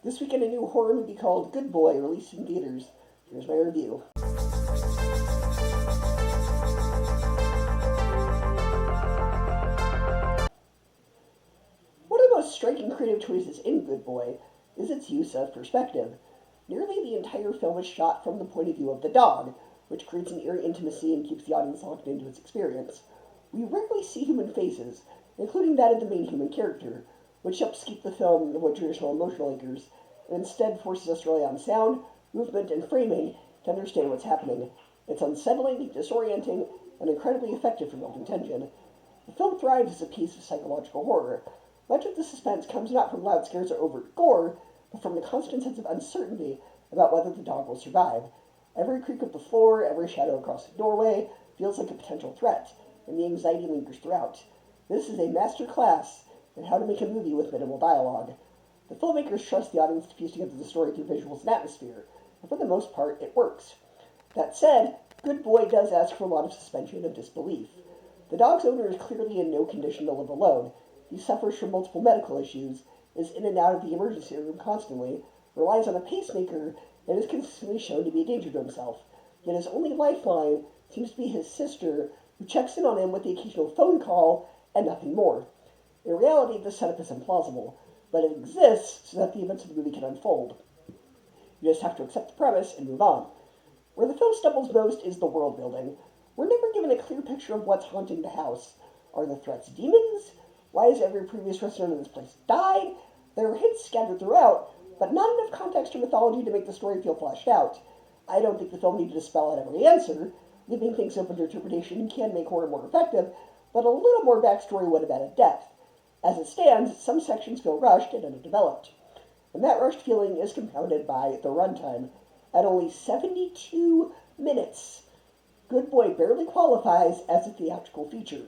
This weekend, a new horror movie called Good Boy released in theaters. Here's my review. One of the most striking creative choices in Good Boy is its use of perspective. Nearly the entire film is shot from the point of view of the dog, which creates an eerie intimacy and keeps the audience locked into its experience. We rarely see human faces, including that of the main human character, which helps keep the film what traditional emotional anchors, and instead forces us to rely on sound, movement, and framing to understand what's happening. It's unsettling, disorienting, and incredibly effective for building tension. The film thrives as a piece of psychological horror. Much of the suspense comes not from loud scares or overt gore, but from the constant sense of uncertainty about whether the dog will survive. Every creak of the floor, every shadow across the doorway feels like a potential threat, and the anxiety lingers throughout. This is a master class in how to make a movie with minimal dialogue. The filmmakers trust the audience to piece together the story through visuals and atmosphere, and for the most part, it works. That said, Good Boy does ask for a lot of suspension of disbelief. The dog's owner is clearly in no condition to live alone. He suffers from multiple medical issues, is in and out of the emergency room constantly, relies on a pacemaker, and is consistently shown to be a danger to himself. Yet his only lifeline seems to be his sister, who checks in on him with the occasional phone call and nothing more. In reality, this setup is implausible, but it exists so that the events of the movie can unfold. You just have to accept the premise and move on. Where the film stumbles most is the world building. We're never given a clear picture of what's haunting the house. Are the threats demons? Why has every previous resident of this place died? There are hints scattered throughout, but not enough context or mythology to make the story feel fleshed out. I don't think the film needed to spell out every answer. Leaving things open to interpretation can make horror more effective, but a little more backstory would have added depth. As it stands, some sections feel rushed and underdeveloped. And that rushed feeling is compounded by the runtime. At only 72 minutes, Good Boy barely qualifies as a theatrical feature.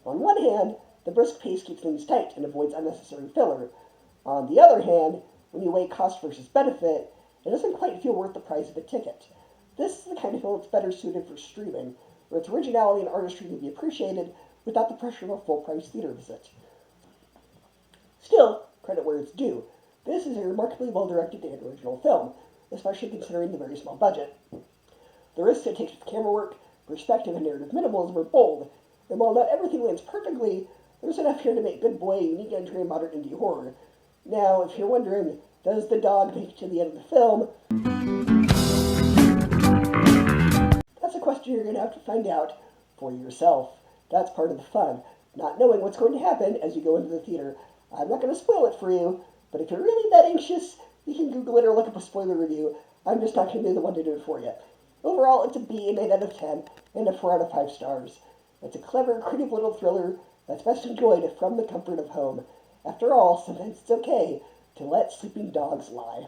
On one hand, the brisk pace keeps things tight and avoids unnecessary filler. On the other hand, when you weigh cost versus benefit, it doesn't quite feel worth the price of a ticket. This is the kind of film that's better suited for streaming, where its originality and artistry can be appreciated without the pressure of a full-price theater visit. Still, credit where it's due. This is a remarkably well-directed and original film, especially considering the very small budget. The risks it takes with camera work, perspective, and narrative minimalism are bold, and while not everything lands perfectly, there's enough here to make Good Boy a unique entry in modern indie horror. Now, if you're wondering, does the dog make it to the end of the film? That's a question you're going to have to find out for yourself. That's part of the fun, not knowing what's going to happen as you go into the theater. I'm not going to spoil it for you, but if you're really that anxious, you can Google it or look up a spoiler review. I'm just not going to be the one to do it for you. Overall, it's a B, an 8 out of 10, and a 4 out of 5 stars. It's a clever, creative little thriller that's best enjoyed from the comfort of home. After all, sometimes it's okay to let sleeping dogs lie.